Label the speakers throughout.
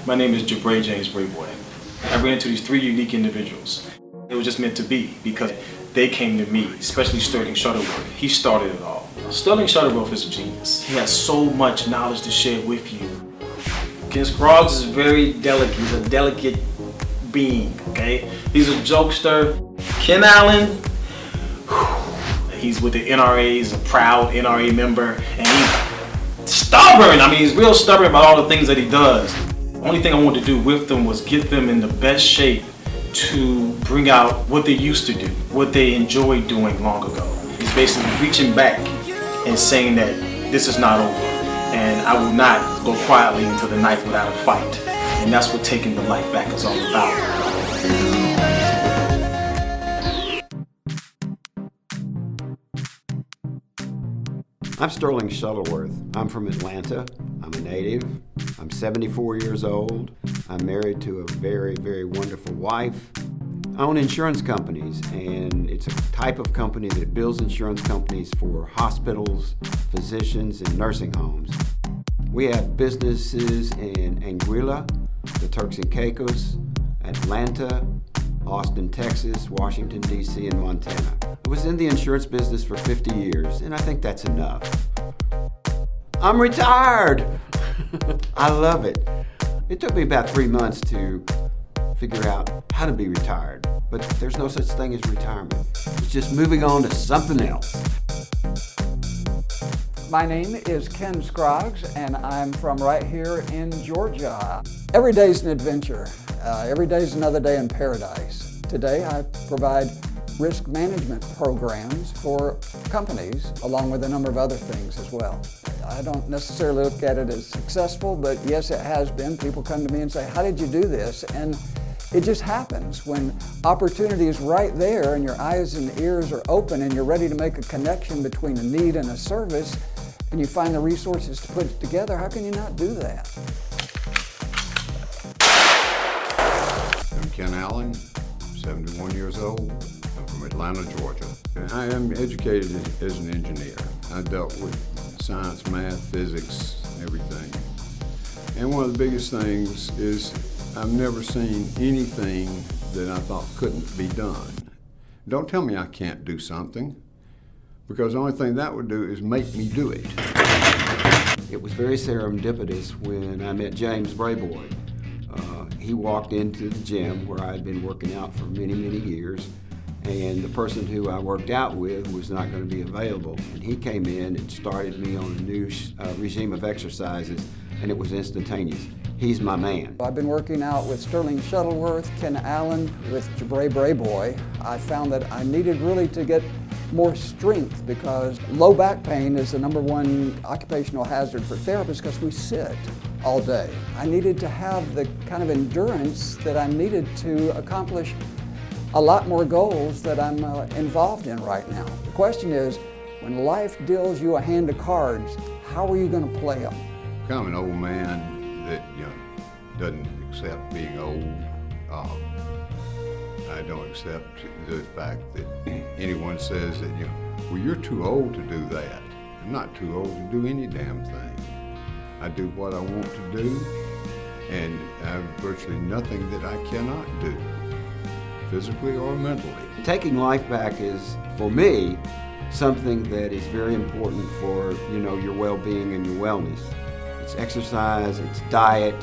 Speaker 1: My name is Jabrae Brayboy. I ran into these three unique individuals. It was just meant to be because they came to me, especially Sterling Shuttleworth. He started it all. Sterling Shuttleworth is a genius. He has so much knowledge to share with you. Ken Scroggs is very delicate. He's a delicate being, okay? He's a jokester. Ken Allen, he's with the NRA, he's a proud NRA member, and he's stubborn. I mean, he's real stubborn about all the things that he does. The only thing I wanted to do with them was get them in the best shape to bring out what they used to do, what they enjoyed doing long ago. It's basically reaching back and saying that this is not over, and I will not go quietly into the night without a fight. And that's what taking the life back is all about.
Speaker 2: I'm Sterling Shuttleworth. I'm from Atlanta. I'm a native. I'm 74 years old. I'm married to a very, very wonderful wife. I own insurance companies, and it's a type of company that builds insurance companies for hospitals, physicians, and nursing homes. We have businesses in Anguilla, the Turks and Caicos, Atlanta, Austin, Texas, Washington, D.C., and Montana. I was in the insurance business for 50 years, and I think that's enough. I'm retired! I love it. It took me about 3 months to figure out how to be retired, but there's no such thing as retirement. It's just moving on to something else.
Speaker 3: My name is Ken Scroggs, and I'm from right here in Georgia. Every day's an adventure. Every day's another day in paradise. Today I provide risk management programs for companies, along with a number of other things as well. I don't necessarily look at it as successful, but yes, it has been. People come to me and say, how did you do this? And it just happens when opportunity is right there and your eyes and ears are open and you're ready to make a connection between a need and a service, and you find the resources to put it together. How can you not do that?
Speaker 4: I'm Ken Allen, 71 years old. I'm from Atlanta, Georgia. I am educated as an engineer. I dealt with science, math, physics, everything. And one of the biggest things is I've never seen anything that I thought couldn't be done. Don't tell me I can't do something, because the only thing that would do is make me do it.
Speaker 2: It was very serendipitous when I met James Brayboy. He walked into the gym where I had been working out for many, many years, and the person who I worked out with was not going to be available. And he came in and started me on a new regime of exercises, and it was instantaneous. He's my man.
Speaker 3: I've been working out with Sterling Shuttleworth, Ken Allen, with Jabrae Brayboy. I found that I needed really to get more strength because low back pain is the #1 occupational hazard for therapists because we sit all day. I needed to have the kind of endurance that I needed to accomplish a lot more goals that I'm involved in right now. The question is, when life deals you a hand of cards, how are you going to play them?
Speaker 4: I'm an old man that doesn't accept being old. I don't accept the fact that anyone says that well, you're too old to do that. I'm not too old to do any damn thing. I do what I want to do, and I have virtually nothing that I cannot do, physically or mentally.
Speaker 2: Taking life back is, for me, something that is very important for your well-being and your wellness. It's exercise, it's diet,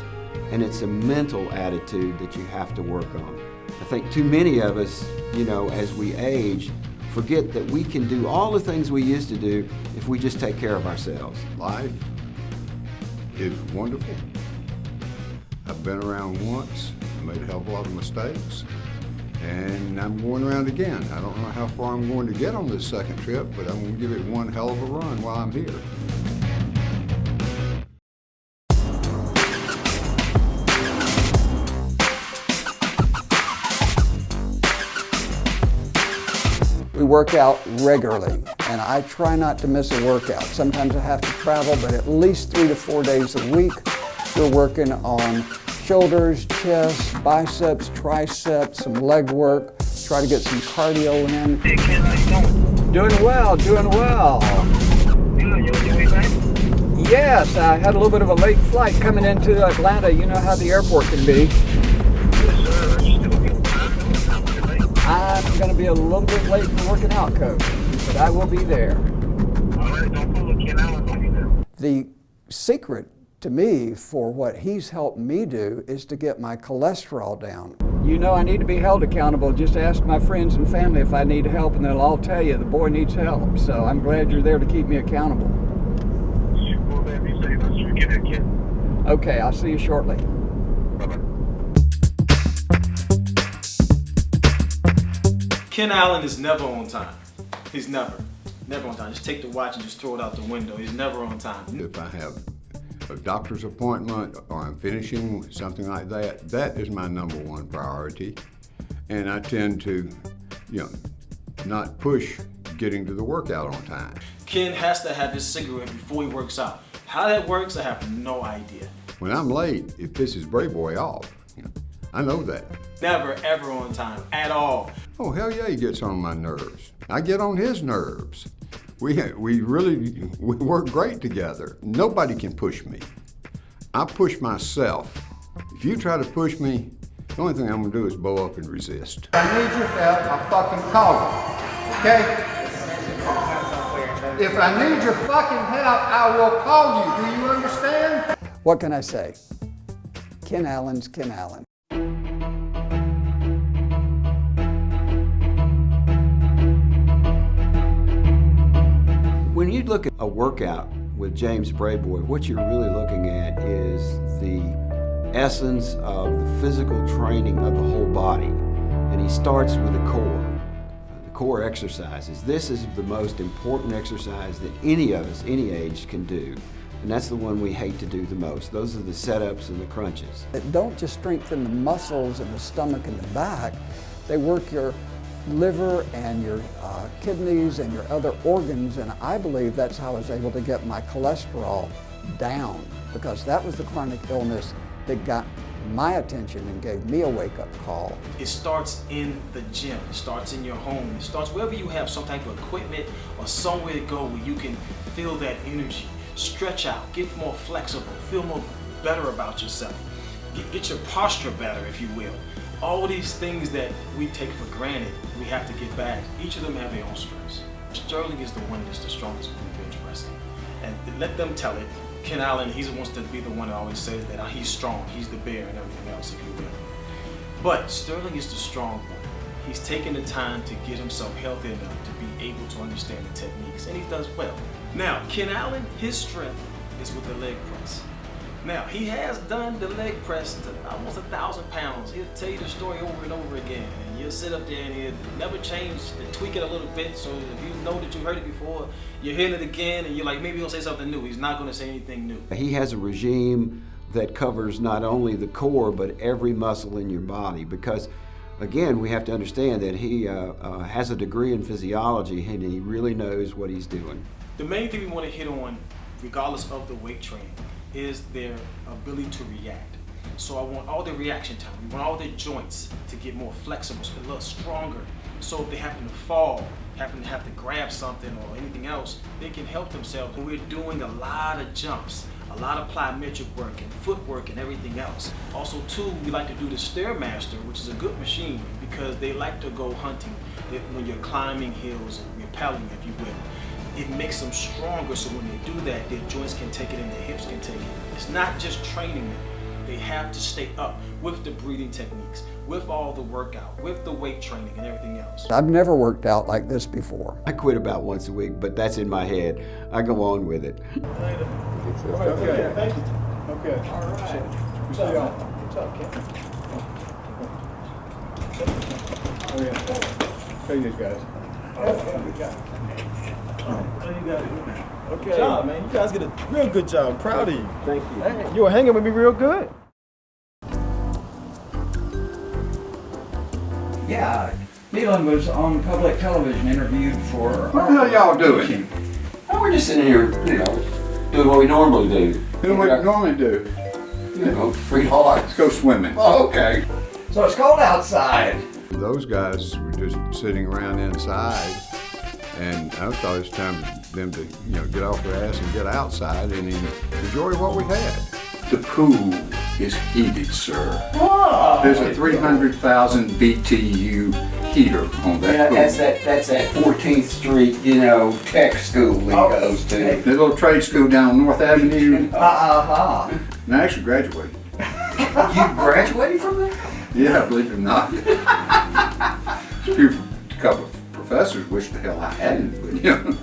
Speaker 2: and it's a mental attitude that you have to work on. I think too many of us, as we age, forget that we can do all the things we used to do if we just take care of ourselves.
Speaker 4: Life is wonderful. I've been around once, made a hell of a lot of mistakes, and I'm going around again. I don't know how far I'm going to get on this second trip, but I'm going to give it one hell of a run while I'm here.
Speaker 3: We work out regularly, and I try not to miss a workout. Sometimes I have to travel, but at least 3 to 4 days a week, we're working on shoulders, chest, biceps, triceps, some leg work, try to get some cardio in.
Speaker 5: Hey Ken, how you doing?
Speaker 3: Doing well, doing well.
Speaker 5: You doing fine?
Speaker 3: Yes, I had a little bit of a late flight coming into Atlanta. You know how the airport can be. I'm going to be a little bit late for working out, Coach, but I will be there. The secret to me for what he's helped me do is to get my cholesterol down. You know I need to be held accountable. Just ask my friends and family if I need help and they'll all tell you the boy needs help. So I'm glad you're there to keep me accountable. Okay, I'll see you shortly.
Speaker 1: Ken Allen is never on time. He's never on time. Just take the watch and just throw it out the window. He's never on time.
Speaker 4: If I have a doctor's appointment or I'm finishing something like that, that is my #1 priority. And I tend to, not push getting to the workout on time.
Speaker 1: Ken has to have his cigarette before he works out. How that works, I have no idea.
Speaker 4: When I'm late, it pisses Brayboy off. I know that.
Speaker 1: Never, ever on time, at all.
Speaker 4: Oh, hell yeah, he gets on my nerves. I get on his nerves. We work great together. Nobody can push me. I push myself. If you try to push me, the only thing I'm gonna do is bow up and resist.
Speaker 5: If I need your help, I'll fucking call you, okay? If I need your fucking help, I will call you. Do you understand?
Speaker 3: What can I say? Ken Allen's Ken Allen.
Speaker 2: When you look at a workout with James Brayboy, what you're really looking at is the essence of the physical training of the whole body. And he starts with the core exercises. This is the most important exercise that any of us, any age, can do. And that's the one we hate to do the most. Those are the setups and the crunches.
Speaker 3: It don't just strengthen the muscles and the stomach and the back, they work your liver and your kidneys and your other organs, and I believe that's how I was able to get my cholesterol down, because that was the chronic illness that got my attention and gave me a wake-up call.
Speaker 1: It starts in the gym, it starts in your home, it starts wherever you have some type of equipment or somewhere to go where you can feel that energy. Stretch out, get more flexible, feel more better about yourself. Get your posture better, if you will. All these things that we take for granted, we have to get back. Each of them have their own strengths. Sterling is the one that's the strongest in bench pressing. And let them tell it. Ken Allen, he wants to be the one that always says that he's strong, he's the bear and everything else, if you will. But Sterling is the strong one. He's taken the time to get himself healthy enough to be able to understand the techniques, and he does well. Now, Ken Allen, his strength is with the leg press. Now, he has done the leg press to almost 1,000 pounds. He'll tell you the story over and over again, and you'll sit up there and he'll never change and tweak it a little bit, so if you know that you heard it before, you're hearing it again, and you're like, maybe he'll say something new. He's not gonna say anything new.
Speaker 2: He has a regime that covers not only the core, but every muscle in your body, because again, we have to understand that he has a degree in physiology and he really knows what he's doing.
Speaker 1: The main thing we want to hit on, regardless of the weight training, is their ability to react. So I want all the reaction time. We want all their joints to get more flexible, so a little stronger. So if they happen to fall, happen to have to grab something or anything else, they can help themselves. And we're doing a lot of jumps, a lot of plyometric work and footwork and everything else. Also too, we like to do the Stairmaster, which is a good machine because they like to go hunting when you're climbing hills and rappelling, if you will. It makes them stronger, so when they do that, their joints can take it and their hips can take it. It's not just training them. They have to stay up with the breathing techniques, with all the workout, with the weight training and everything else.
Speaker 3: I've never worked out like this before.
Speaker 2: I quit about once a week, but that's in my head. I go on with it.
Speaker 6: Okay, thank you. Okay. All right. What's up? What's up, Ken? Oh, yeah. Show you these guys. Okay. Good job, man. You guys did a real good job. I'm proud of you.
Speaker 2: Thank you.
Speaker 6: Hey, you were hanging with me real good.
Speaker 3: Yeah, Leland was on public television interviewed for...
Speaker 5: What the hell y'all doing?
Speaker 7: Oh, we're just sitting here, doing what we normally do.
Speaker 5: Doing what you normally do.
Speaker 7: Read hard.
Speaker 5: Let's go swimming.
Speaker 7: Oh, okay.
Speaker 3: So it's cold outside.
Speaker 4: Those guys were just sitting around inside, and I thought it was time to them to, get off their ass and get outside and enjoy what we had.
Speaker 8: The pool is heated, sir. There's a 300,000 BTU heater on that pool.
Speaker 7: That's that 14th Street, tech school he goes to.
Speaker 8: The little trade school down North Avenue. And I actually graduated.
Speaker 7: You graduated from there?
Speaker 8: Yeah, believe it or not. A couple of professors wish the hell I hadn't, but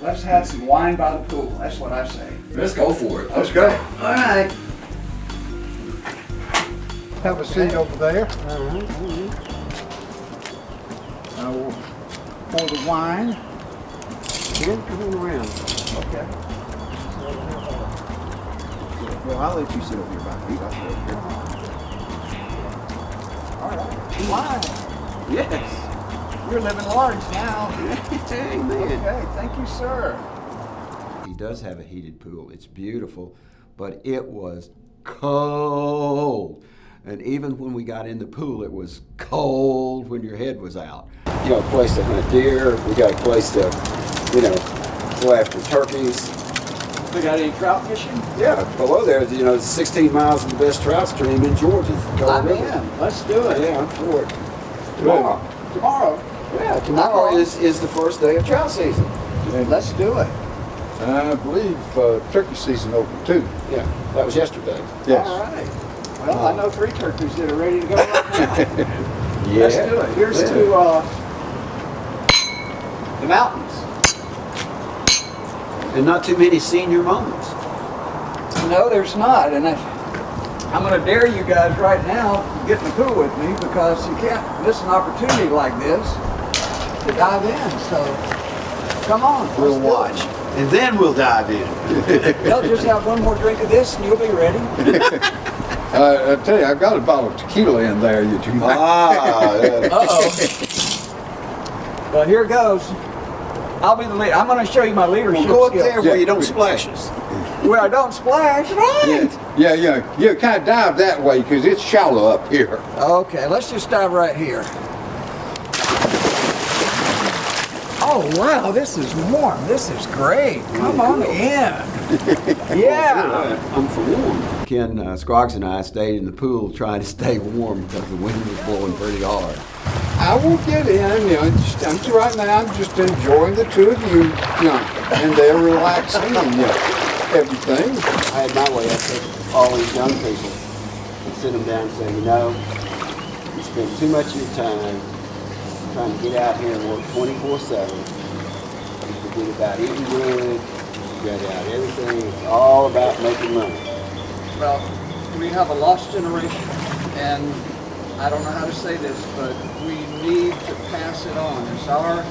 Speaker 3: Let's have some wine by the pool. That's what I say.
Speaker 7: Let's go for it.
Speaker 8: Let's go.
Speaker 7: All right.
Speaker 6: Have a seat over there. I will pour the wine.
Speaker 2: Ken, come on around.
Speaker 6: Okay.
Speaker 2: Well, I'll let you sit over here by me. I'll sit over here.
Speaker 3: All right. Wine.
Speaker 2: Yes.
Speaker 3: We're living large now.
Speaker 2: Amen.
Speaker 3: Okay, thank you, sir.
Speaker 2: He does have a heated pool. It's beautiful, but it was cold. And even when we got in the pool, it was cold when your head was out. A place to hunt deer. We got a place to, go after turkeys.
Speaker 3: We got any trout fishing?
Speaker 2: Yeah, below there, 16 miles of the best trout stream in Georgia.
Speaker 3: I'm in. Let's do it.
Speaker 2: Yeah, I'm for it.
Speaker 3: Tomorrow. Tomorrow.
Speaker 2: Yeah, tomorrow is the first day of trout season.
Speaker 3: Let's do it.
Speaker 6: I believe turkey season opened too.
Speaker 2: Yeah, that was yesterday.
Speaker 6: Yes.
Speaker 3: All right. Well, I know 3 turkeys that are ready to go right now.
Speaker 2: Yeah.
Speaker 3: Let's do it. Here's to the mountains.
Speaker 2: And not too many senior moments.
Speaker 3: No, there's not. And I'm going to dare you guys right now to get in the pool with me because you can't miss an opportunity like this to dive in. So come on.
Speaker 2: We'll watch. And then we'll dive in.
Speaker 3: They'll just have one more drink of this and you'll be ready.
Speaker 6: I tell you, I've got a bottle of tequila in there that you might.
Speaker 3: Uh-oh. Well, here goes. I'll be the lead. I'm going to show you my leadership
Speaker 2: Go up
Speaker 3: skills.
Speaker 2: there where you don't splash us.
Speaker 3: Where I don't splash. Right.
Speaker 6: Yeah. You kind of dive that way because it's shallow up here.
Speaker 3: Okay, let's just dive right here. Oh, wow, this is warm. This is great. Come on in. Yeah.
Speaker 2: I'm for warm. Ken Scroggs and I stayed in the pool trying to stay warm because the wind was blowing pretty hard.
Speaker 6: I will get in, right now I'm just enjoying the two of you, and they're relaxing and everything.
Speaker 2: I had my way. I take all these young people and sit them down and say, you spend too much of your time trying to get out here and work 24/7. You forget about eating good, you forget about everything. It's all about making money.
Speaker 3: Well, we have a lost generation, and I don't know how to say this, but we need to pass it on. It's our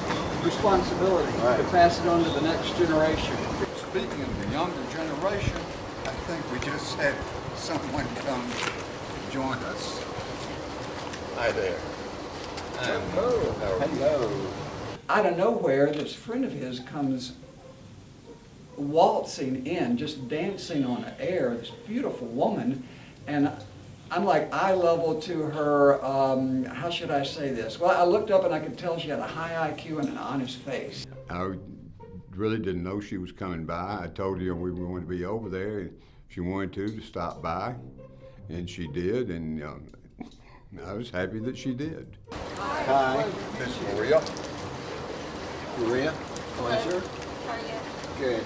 Speaker 3: responsibility to pass it on to the next generation.
Speaker 8: Speaking of the younger generation, I think we just had someone come join us. Hi there.
Speaker 2: Hello.
Speaker 3: Out of nowhere, this friend of his comes waltzing in, just dancing on the air, this beautiful woman, and I'm like eye level to her, how should I say this? Well, I looked up and I could tell she had a high IQ and an honest face.
Speaker 4: I really didn't know she was coming by. I told her we were going to be over there. If she wanted to stop by, and she did, and I was happy that she did.
Speaker 2: Hi.
Speaker 8: This is Maria.
Speaker 2: Maria, pleasure.
Speaker 9: How are you?
Speaker 2: Good.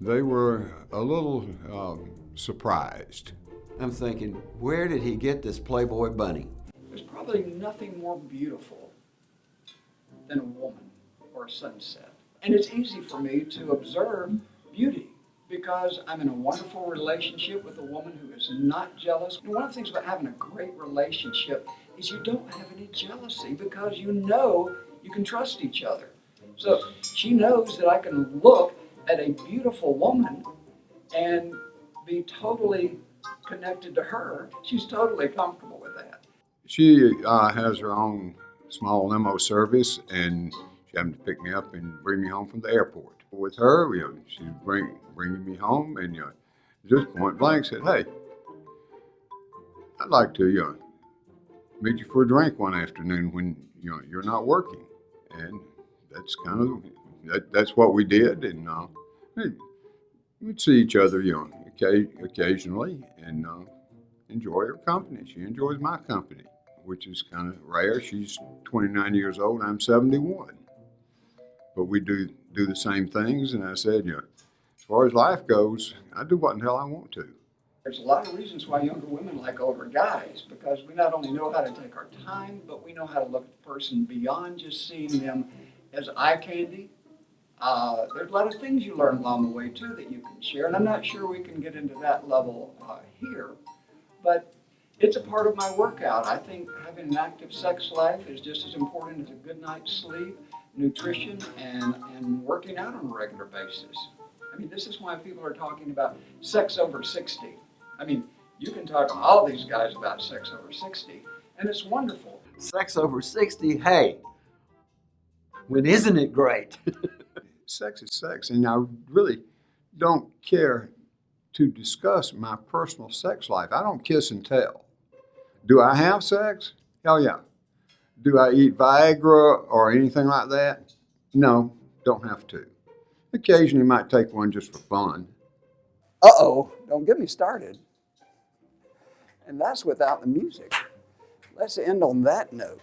Speaker 4: They were a little surprised.
Speaker 2: I'm thinking, where did he get this Playboy bunny?
Speaker 3: There's probably nothing more beautiful than a woman or a sunset. And it's easy for me to observe beauty because I'm in a wonderful relationship with a woman who is not jealous. And one of the things about having a great relationship is you don't have any jealousy because you know you can trust each other. So she knows that I can look at a beautiful woman and be totally connected to her. She's totally comfortable with that.
Speaker 4: She has her own small limo service, and she happened to pick me up and bring me home from the airport. With her, she's bringing me home, and just point blank said, "Hey, I'd like to meet you for a drink one afternoon when you're not working." And that's kind of, that's what we did. And we'd see each other, occasionally, and enjoy her company. She enjoys my company, which is kind of rare. She's 29 years old, I'm 71. But we do the same things, and I said, as far as life goes, I do what the hell I want to.
Speaker 3: There's a lot of reasons why younger women like older guys, because we not only know how to take our time, but we know how to look at the person beyond just seeing them as eye candy. There's a lot of things you learn along the way, too, that you can share, and I'm not sure we can get into that level here, but it's a part of my workout. I think having an active sex life is just as important as a good night's sleep, nutrition, and working out on a regular basis. I mean, this is why people are talking about sex over 60. I mean, you can talk to all these guys about sex over 60, and it's wonderful.
Speaker 2: Sex over 60, hey, when isn't it great?
Speaker 4: Sex is sex, and I really don't care to discuss my personal sex life. I don't kiss and tell. Do I have sex? Hell yeah. Do I eat Viagra or anything like that? No, don't have to. Occasionally might take one just for fun.
Speaker 3: Uh-oh, don't get me started. And that's without the music. Let's end on that note.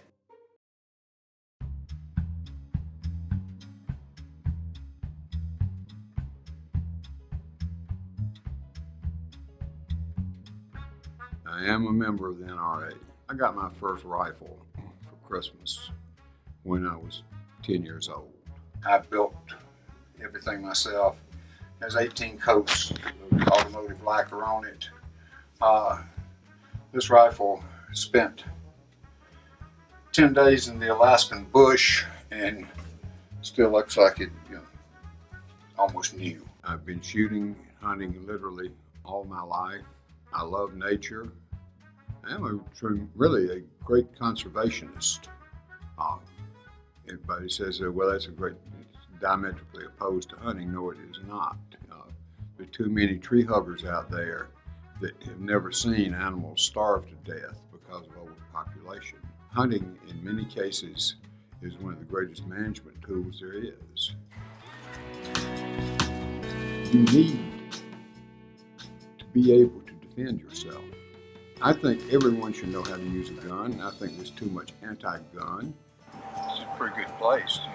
Speaker 4: I am a member of the NRA. I got my first rifle for Christmas when I was 10 years old. I built everything myself. There's 18 coats of automotive lacquer on it. This rifle spent 10 days in the Alaskan bush and still looks like it, almost new. I've been shooting, hunting literally all my life. I love nature. I'm really a great conservationist. Everybody says, well, that's it's diametrically opposed to hunting. No, it is not. There are too many tree huggers out there that have never seen animals starve to death because of overpopulation. Hunting, in many cases, is one of the greatest management tools there is. You need to be able to defend yourself. I think everyone should know how to use a gun. I think there's too much anti-gun. It's a pretty good place to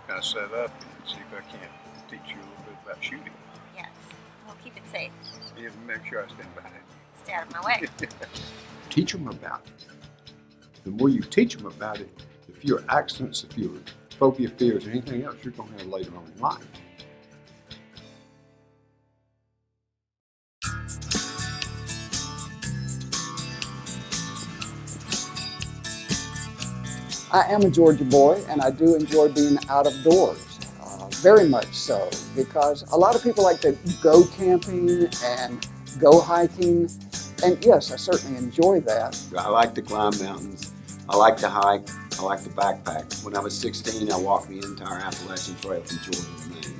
Speaker 4: kind of set up and see if I can't teach you a little bit about shooting.
Speaker 9: Yes, we'll keep it safe.
Speaker 4: Yeah, make sure I stand behind you.
Speaker 9: Stay out of my way.
Speaker 4: Teach them about it. The more you teach them about it, the fewer accidents, the fewer phobia, fears, or anything else you're going to have later on in life.
Speaker 3: I am a Georgia boy, and I do enjoy being out of doors, very much so, because a lot of people like to go camping and go hiking, and yes, I certainly enjoy that.
Speaker 2: I like to climb mountains. I like to hike. I like to backpack. When I was 16, I walked the entire Appalachian Trail from Georgia to Maine.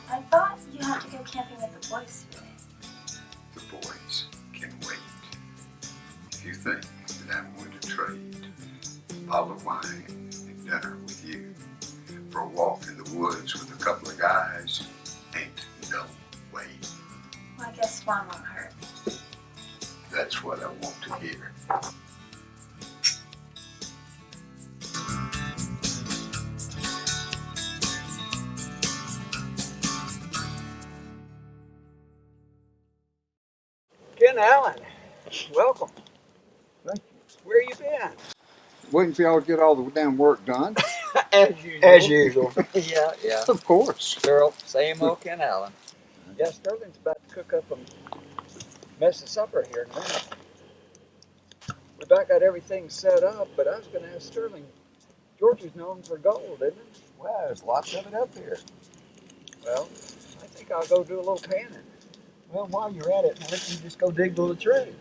Speaker 9: I thought you had to go camping with the boys today.
Speaker 4: The boys can wait. If you think that I'm going to trade a bottle of wine and dinner with you for a walk in the woods with a couple of guys, ain't no way.
Speaker 9: Well, I guess one won't hurt.
Speaker 4: That's what I want to hear.
Speaker 6: Ken Allen, welcome. Thank you. Where you been?
Speaker 8: Waiting for y'all to get all the damn work done.
Speaker 6: As usual.
Speaker 5: As usual. yeah.
Speaker 8: Of course.
Speaker 5: Same old Ken Allen. Yeah, Sterling's about to cook up a mess of supper here in a minute. We about got everything set up, but I was going to ask Sterling, Georgia's known for gold, isn't it?
Speaker 6: Well, there's lots of it up here.
Speaker 5: Well, I think I'll go do a little panning.
Speaker 6: Well, while you're at it, why don't you just go dig a little tree?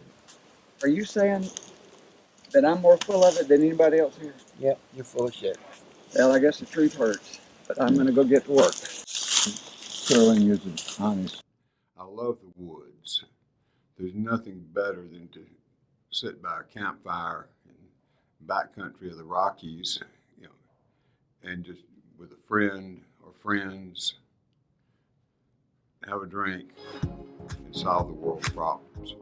Speaker 5: Are you saying that I'm more full of it than anybody else here?
Speaker 6: Yep, you're full of shit.
Speaker 5: Well, I guess the truth hurts, but I'm gonna go get to work.
Speaker 6: Sterling is honest.
Speaker 4: I love the woods. There's nothing better than to sit by a campfire in the backcountry of the Rockies, and just with a friend or friends, have a drink and solve the world's problems.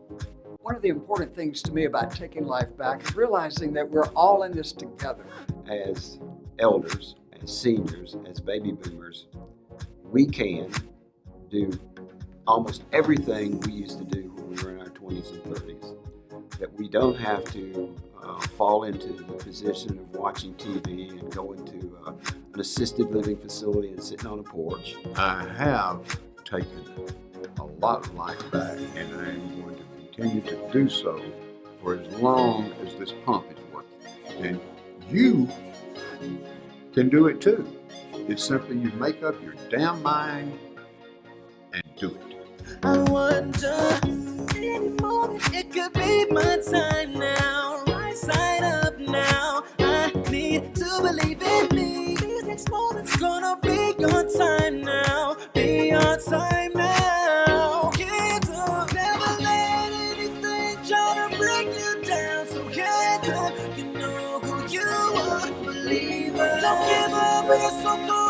Speaker 3: One of the important things to me about taking life back is realizing that we're all in this together.
Speaker 2: As elders, as seniors, as baby boomers, we can do almost everything we used to do when we were in our 20s and 30s. That we don't have to fall into the position of watching TV and going to an assisted living facility and sitting on a porch.
Speaker 4: I have taken a lot of life back, and I am going to continue to do so for as long as this pump is working. And you can do it too. It's simply you make up your damn mind and do it.
Speaker 10: I wonder, any moment it could be my time now. Right side up now. I need to believe in me. These next moments gonna be your time now. Be your time now. Hands up, never let anything try to break you down. So hands up, you know who you are. Believer, don't give up, you're so good.